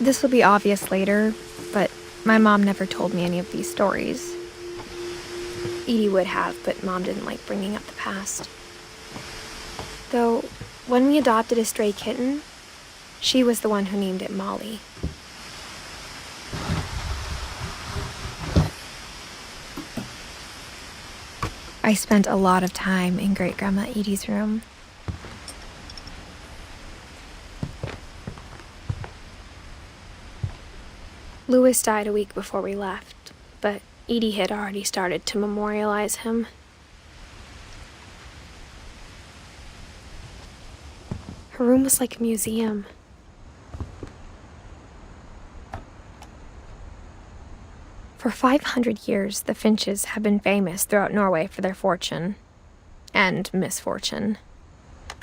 This will be obvious later, but my mom never told me any of these stories. Edie would have, but Mom didn't like bringing up the past. Though, when we adopted a stray kitten, she was the one who named it Molly. I spent a lot of time in Great-Grandma Edie's room. Louis died a week before we left, but Edie had already started to memorialize him. Her room was like a museum. For 500 years, the Finches have been famous throughout Norway for their fortune and misfortune.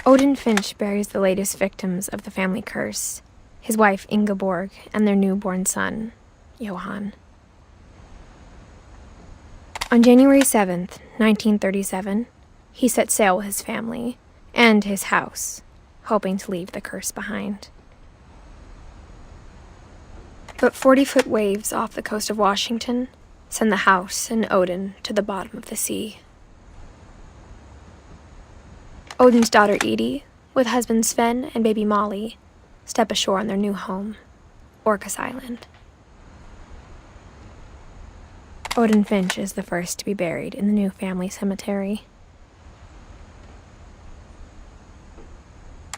Odin Finch buries the latest victims of the family curse, his wife Ingeborg and their newborn son, Johan. On January 7th, 1937, he set sail with his family and his house, hoping to leave the curse behind. But 40-foot waves off the coast of Washington send the house and Odin to the bottom of the sea. Odin's daughter Edie, with husband Sven and baby Molly, step ashore on their new home, Orcas Island. Odin Finch is the first to be buried in the new family cemetery.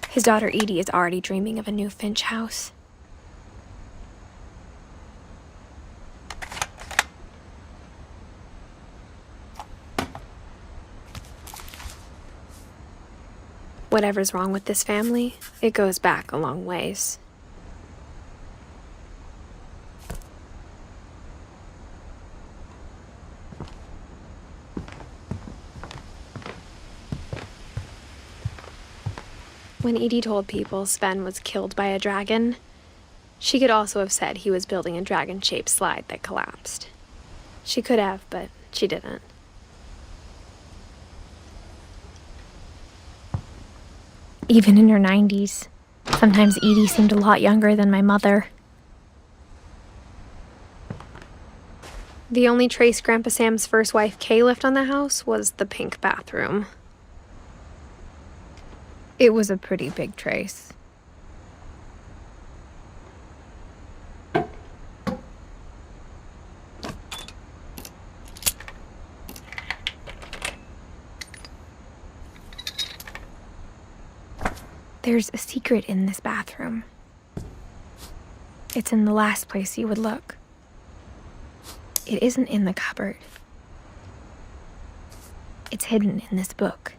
His daughter Edie is already dreaming of a new Finch house. Whatever's wrong with this family, it goes back a long ways. When Edie told people Sven was killed by a dragon, she could also have said he was building a dragon-shaped slide that collapsed. She could have, but she didn't. Even in her 90s, sometimes Edie seemed a lot younger than my mother. The only trace Grandpa Sam's first wife Kay left on the house was the pink bathroom. It was a pretty big trace. There's a secret in this bathroom. It's in the last place you would look. It isn't in the cupboard. It's hidden in this book.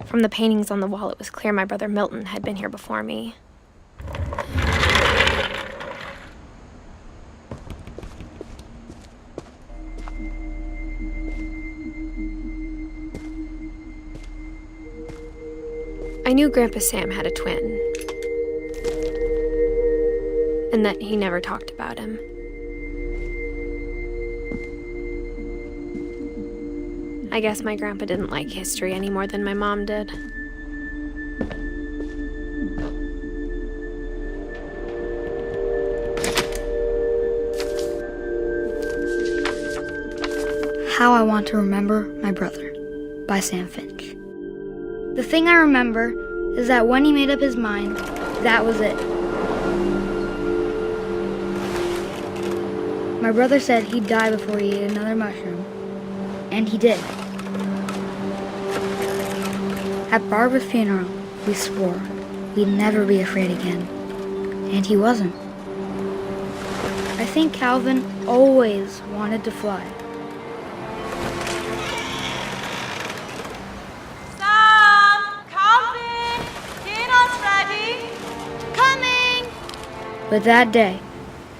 From the paintings on the wall, it was clear my brother Milton had been here before me. I knew Grandpa Sam had a twin, and that he never talked about him. I guess my grandpa didn't like history any more than my mom did. How I Want to Remember My Brother by Sam Finch. The thing I remember is that when he made up his mind, that was it. My brother said he'd die before he ate another mushroom, and he did. At Barbara's funeral, we swore we'd never be afraid again, and he wasn't. I think Calvin always wanted to fly. Sam! Calvin! Dinner's ready! Coming! But that day,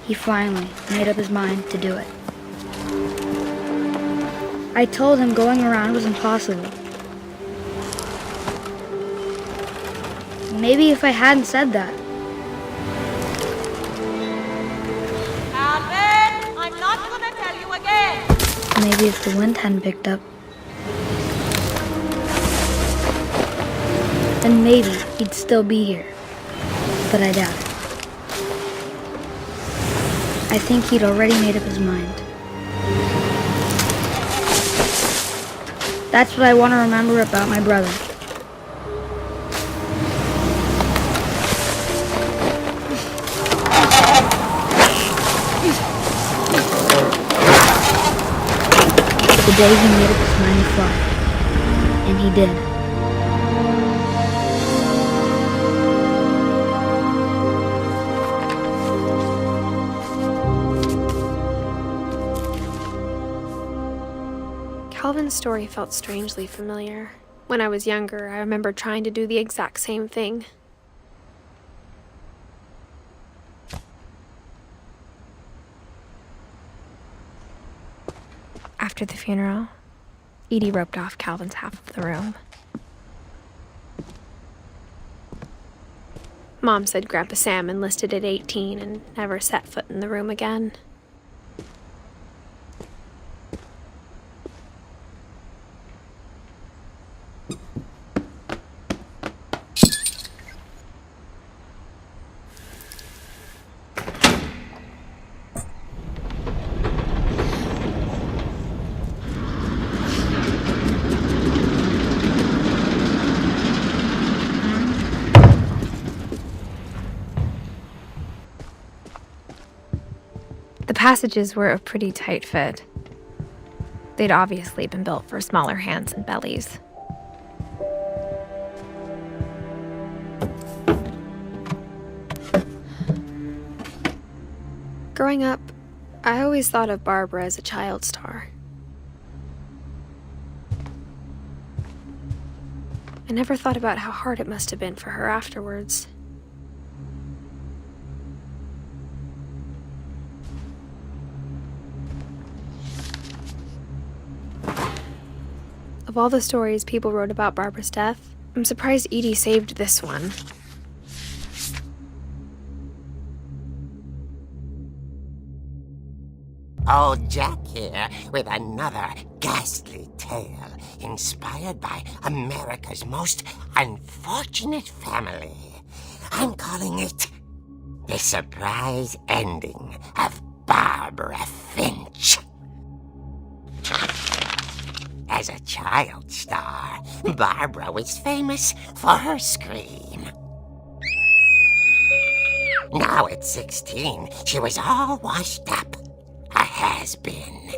he finally made up his mind to do it. I told him going around was impossible, Maybe if I hadn't said that. Calvin, I'm not gonna tell you again. Maybe if the wind hadn't picked up. Then maybe he'd still be here. But I doubt it. I think he'd already made up his mind. That's what I want to remember about my brother. The day he made up his mind to fly. And he did. Calvin's story felt strangely familiar. When I was younger, I remember trying to do the exact same thing. After the funeral, Edie roped off Calvin's half of the room. Mom said Grandpa Sam enlisted at 18 and never set foot in the room again. The passages were a pretty tight fit. They'd obviously been built for smaller hands and bellies. Growing up, I always thought of Barbara as a child star. I never thought about how hard it must have been for her afterwards. Of all the stories people wrote about Barbara's death, I'm surprised Edie saved this one. Old Jack here with another ghastly tale inspired by America's most unfortunate family. I'm calling it The Surprise Ending of Barbara Finch. As a child star, Barbara was famous for her scream. Now at 16, she was all washed up. A has-been.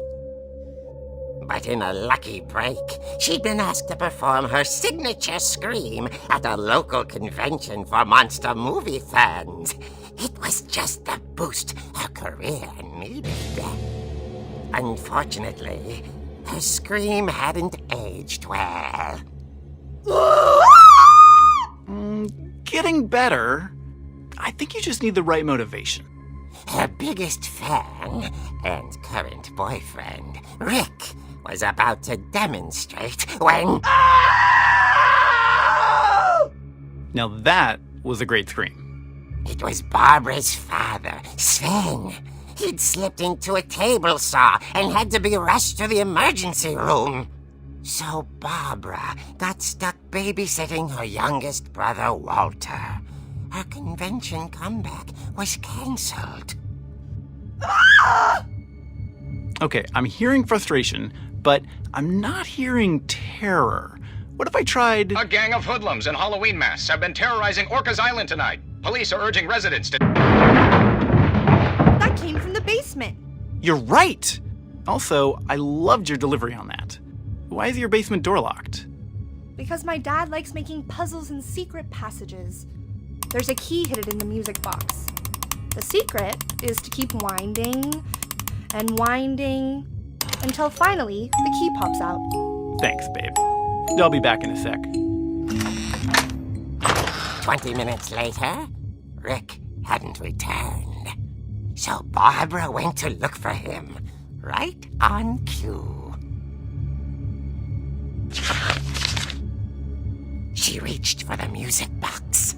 But in a lucky break, she'd been asked to perform her signature scream at a local convention for monster movie fans. It was just the boost her career needed. Unfortunately, her scream hadn't aged well. Getting better. I think you just need the right motivation. Her biggest fan and current boyfriend, Rick, was about to demonstrate when... Now that was a great scream. It was Barbara's father, Sven. He'd slipped into a table saw and had to be rushed to the emergency room. So Barbara got stuck babysitting her youngest brother, Walter. Her convention comeback was cancelled. Okay, I'm hearing frustration, but I'm not hearing terror. What if I tried... A gang of hoodlums in Halloween masks have been terrorizing Orcas Island tonight. Police are urging residents to... That came from the basement. You're right! Also, I loved your delivery on that. Why is your basement door locked? Because my dad likes making puzzles and secret passages. There's a key hidden in the music box. The secret is to keep winding and winding until finally the key pops out. Thanks, babe. I'll be back in a sec. 20 minutes later, Rick hadn't returned. So Barbara went to look for him, right on cue. She reached for the music box,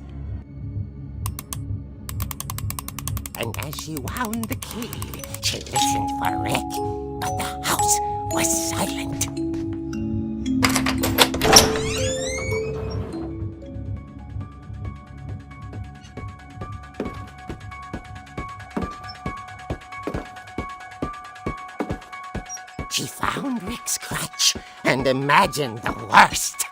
and as she wound the key, she listened for Rick, but the house was silent. She found Rick's crutch and imagined the worst.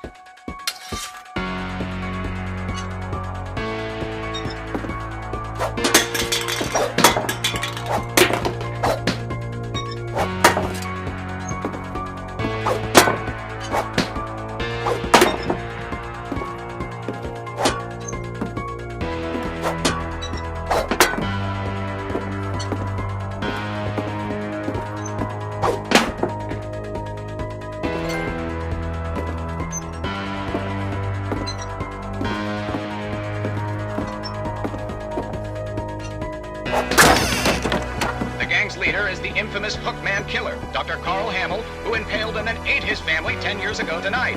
Infamous Hookman killer, Dr. Carl Hamill, who impaled and then ate his family 10 years ago tonight.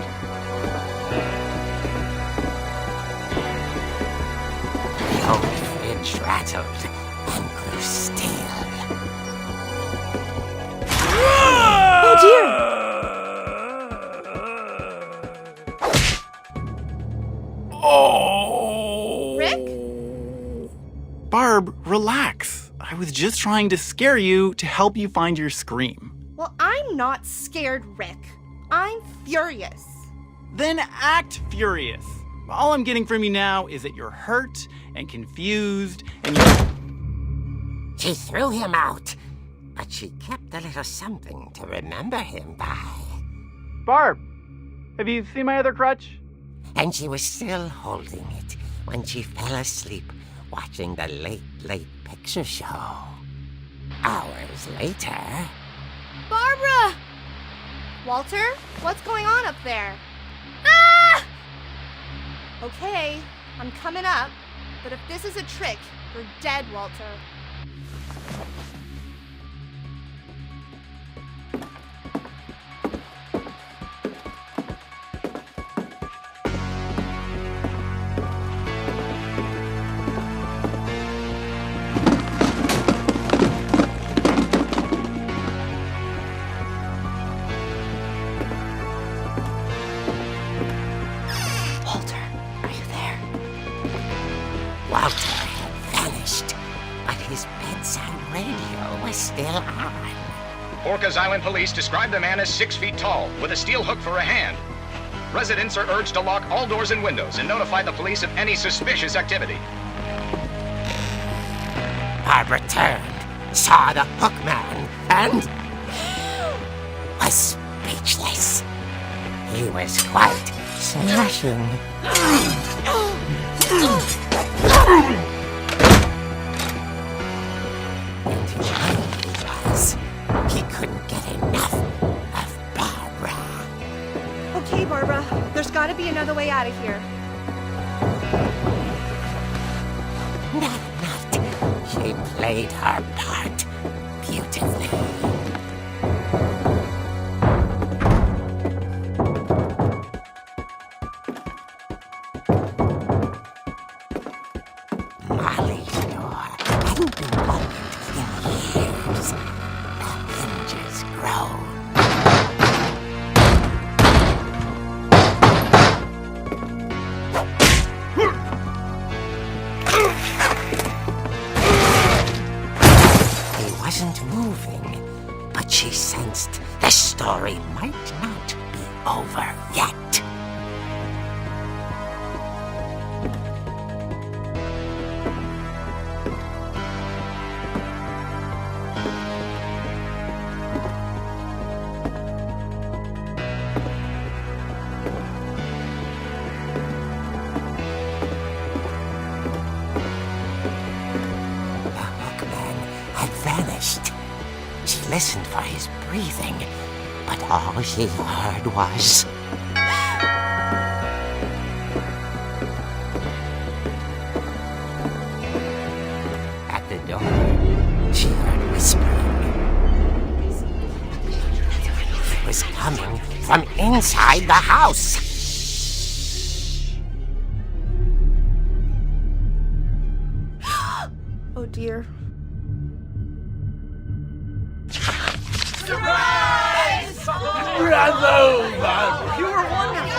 The old fridge rattled and grew still. Oh dear! Oh! Rick? Barb, relax. I was just trying to scare you to help you find your scream. Well, I'm not scared, Rick. I'm furious. Then act furious. All I'm getting from you now is that you're hurt and confused and you... She threw him out, but she kept a little something to remember him by. Barb, have you seen my other crutch? And she was still holding it when she fell asleep watching the late picture show. Hours later... Barbara! Walter, what's going on up there? Ah! Okay, I'm coming up, but if this is a trick, you're dead, Walter. Walter had vanished, but his bedside radio was still on. Orcas Island police describe the man as 6 feet tall, with a steel hook for a hand. Residents are urged to lock all doors and windows and notify the police of any suspicious activity. Barbara turned, saw the hook man, and was speechless. He was quite smashing. And he really was. He couldn't get enough of Barbara. Okay, Barbara, there's gotta be another way out of here. That night, she played her part beautifully. Story might not be over yet. The hookman had vanished. She listened for his breathing, but all she heard was... At the door, she heard whispering. It was coming from inside the house. Oh dear. Bravo, Barbara! You were wonderful!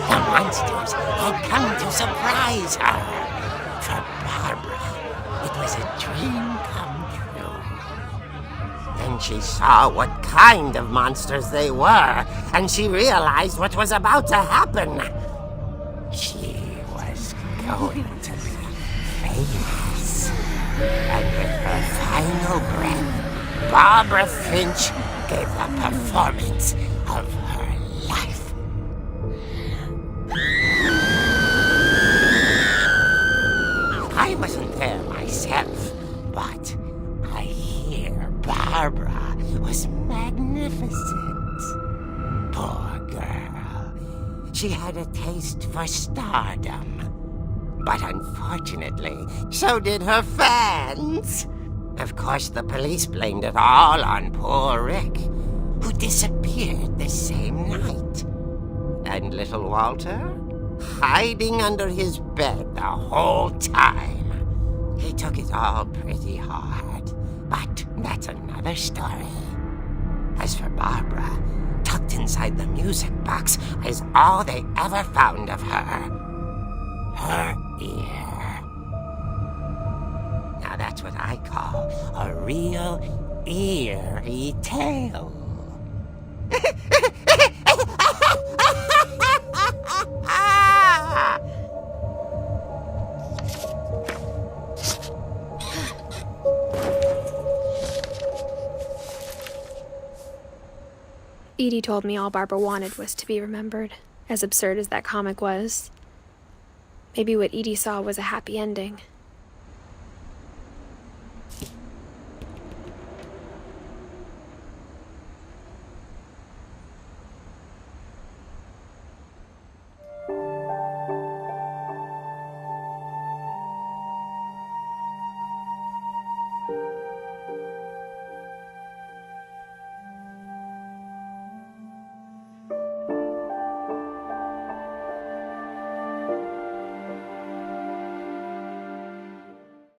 The monsters had come to surprise her. For Barbara, it was a dream come true. Then she saw what kind of monsters they were, and she realized what was about to happen. She was going to be famous. And with her final breath, Barbara Finch gave the performance of her life. I wasn't there myself, but I hear Barbara was magnificent. Poor girl. She had a taste for stardom. But unfortunately, so did her fans. Of course, the police blamed it all on poor Rick, who disappeared the same night. And little Walter? Hiding under his bed the whole time. He took it all pretty hard, but that's another story. As for Barbara, tucked inside the music box is all they ever found of her. Her ear. Now that's what I call a real eerie tale. Edie told me all Barbara wanted was to be remembered, as absurd as that comic was. Maybe what Edie saw was a happy ending.